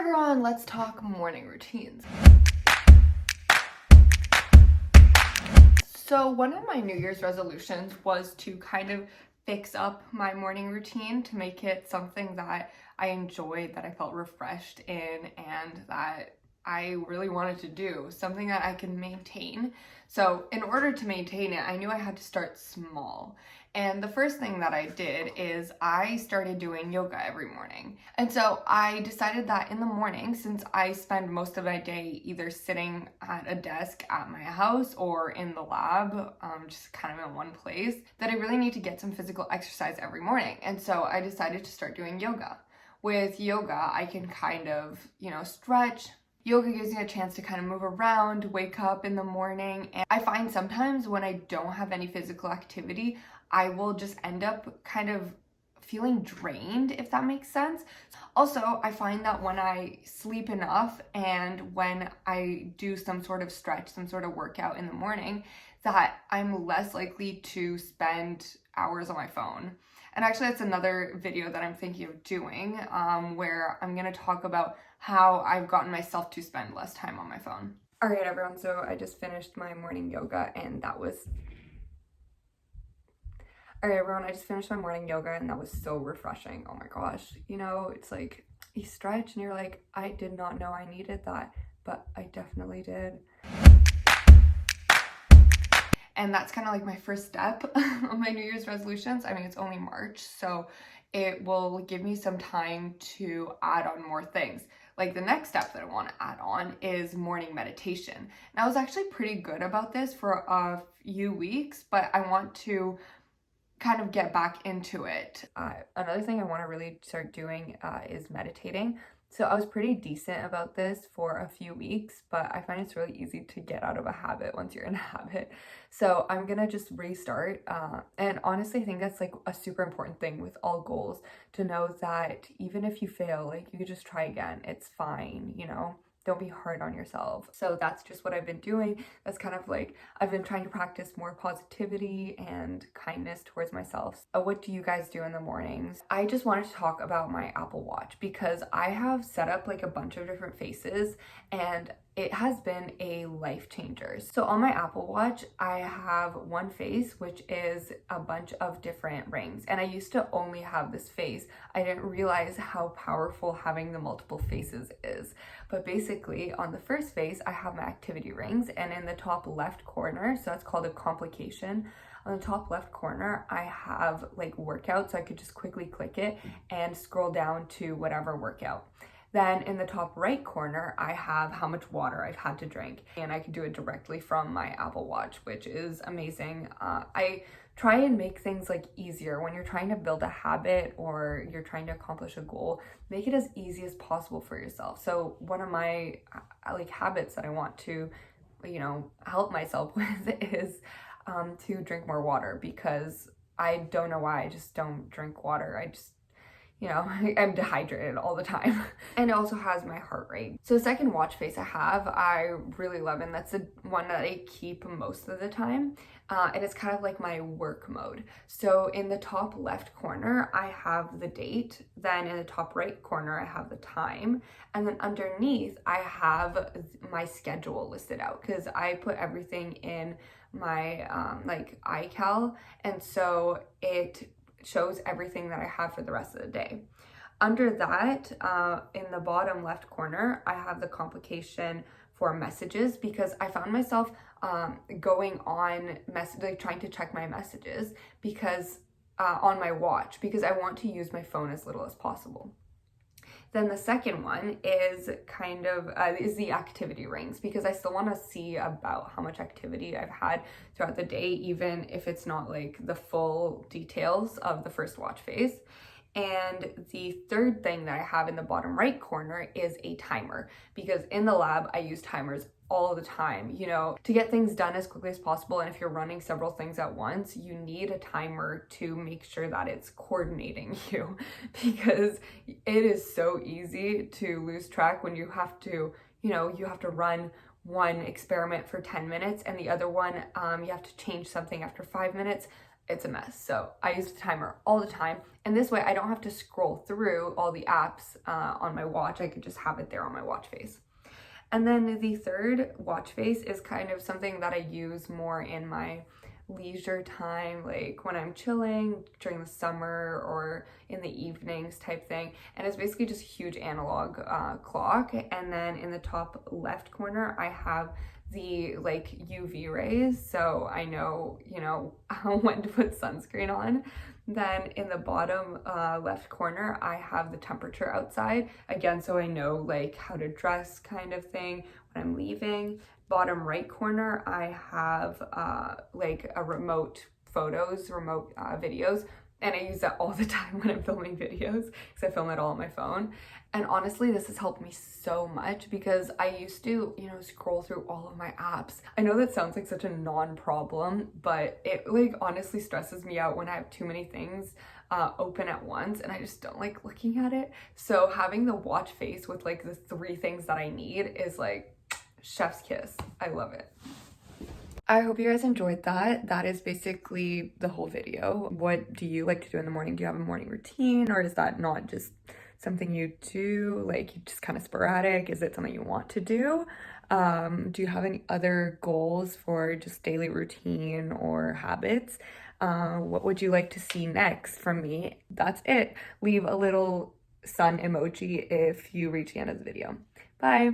everyone, let's talk morning routines. So one of my New Year's resolutions was to kind of fix up my morning routine to make it something that I enjoyed, that I felt refreshed in, and that I really wanted to do, something that I can maintain. So in order to maintain it, I knew I had to start small. And the first thing that I did is I started doing yoga every morning. And so I decided that in the morning, since I spend most of my day either sitting at a desk at my house or in the lab, just kind of in one place, that I really need to get some physical exercise every morning. And so I decided to start doing yoga. With yoga, I can kind of, stretch. Yoga gives me a chance to kind of move around, wake up in the morning. And I find sometimes when I don't have any physical activity, I will just end up kind of feeling drained, if that makes sense. Also, I find that when I sleep enough and when I do some sort of stretch, some sort of workout in the morning, that I'm less likely to spend hours on my phone. And actually, that's another video that I'm thinking of doing, where I'm gonna talk about how I've gotten myself to spend less time on my phone. All right, everyone, so I just finished my morning yoga and that was so refreshing. Oh my gosh. It's like you stretch and you're like, I did not know I needed that, but I definitely did. And that's kind of like my first step on my New Year's resolutions. I mean, it's only March, so it will give me some time to add on more things. Like the next step that I want to add on is morning meditation. And I was actually pretty good about this for a few weeks, but I want to kind of get back into it. Another thing I want to really start doing is meditating. So I was pretty decent about this for a few weeks, but I find it's really easy to get out of a habit once you're in a habit. So I'm gonna just restart. And honestly, I think that's like a super important thing with all goals, to know that even if you fail, like you could just try again. It's fine, Don't be hard on yourself. So that's just what I've been doing. That's kind of like, I've been trying to practice more positivity and kindness towards myself. What do you guys do in the mornings? I just wanted to talk about my Apple Watch because I have set up like a bunch of different faces and it has been a life changer. So on my Apple Watch, I have one face, which is a bunch of different rings. And I used to only have this face. I didn't realize how powerful having the multiple faces is. But basically on the first face, I have my activity rings, and in the top left corner, so that's called a complication, on the top left corner, I have like workout, so I could just quickly click it and scroll down to whatever workout. Then in the top right corner, I have how much water I've had to drink, and I can do it directly from my Apple Watch, which is amazing. I try and make things like easier when you're trying to build a habit or you're trying to accomplish a goal. Make it as easy as possible for yourself. So one of my like habits that I want to, help myself with is to drink more water, because I don't know why I just don't drink water. I'm dehydrated all the time. And it also has my heart rate. So the second watch face I really love, and that's the one that I keep most of the time. And it's kind of like my work mode. So in the top left corner, I have the date. Then in the top right corner, I have the time. And then underneath, I have my schedule listed out, because I put everything in my like iCal. And so it shows everything that I have for the rest of the day. Under that, in the bottom left corner, I have the complication for messages, because I found myself going on trying to check my messages because on my watch, because I want to use my phone as little as possible. Then the second one is kind of is the activity rings, because I still want to see about how much activity I've had throughout the day, even if it's not like the full details of the first watch face. And the third thing that I have in the bottom right corner is a timer, because in the lab I use timers all the time, to get things done as quickly as possible. And if you're running several things at once, you need a timer to make sure that it's coordinating you, because it is so easy to lose track when you have to, you have to run one experiment for 10 minutes and the other one, you have to change something after 5 minutes. it's a mess. So I use the timer all the time. And this way I don't have to scroll through all the apps on my watch. I could just have it there on my watch face. And then the third watch face is kind of something that I use more in my leisure time, like when I'm chilling during the summer or in the evenings type thing. And it's basically just a huge analog clock. And then in the top left corner, I have the like UV rays, so I know, you know, when to put sunscreen on. Then in the bottom left corner, I have the temperature outside, again, so I know like how to dress kind of thing when I'm leaving. Bottom right corner, I have like a remote photos, remote videos, and I use that all the time when I'm filming videos because I film it all on my phone. And honestly, this has helped me so much because I used to, you know, scroll through all of my apps. I know that sounds like such a non-problem, but it like honestly stresses me out when I have too many things open at once and I just don't like looking at it. So having the watch face with like the 3 things that I need is like chef's kiss. I love it. I hope you guys enjoyed that. That is basically the whole video. What do you like to do in the morning? Do you have a morning routine, or is that not just something you do, like you just kind of sporadic? Is it something you want to do? Do you have any other goals for just daily routine or habits? What would you like to see next from me? That's it. Leave a little sun emoji if you reach the end of the video. Bye.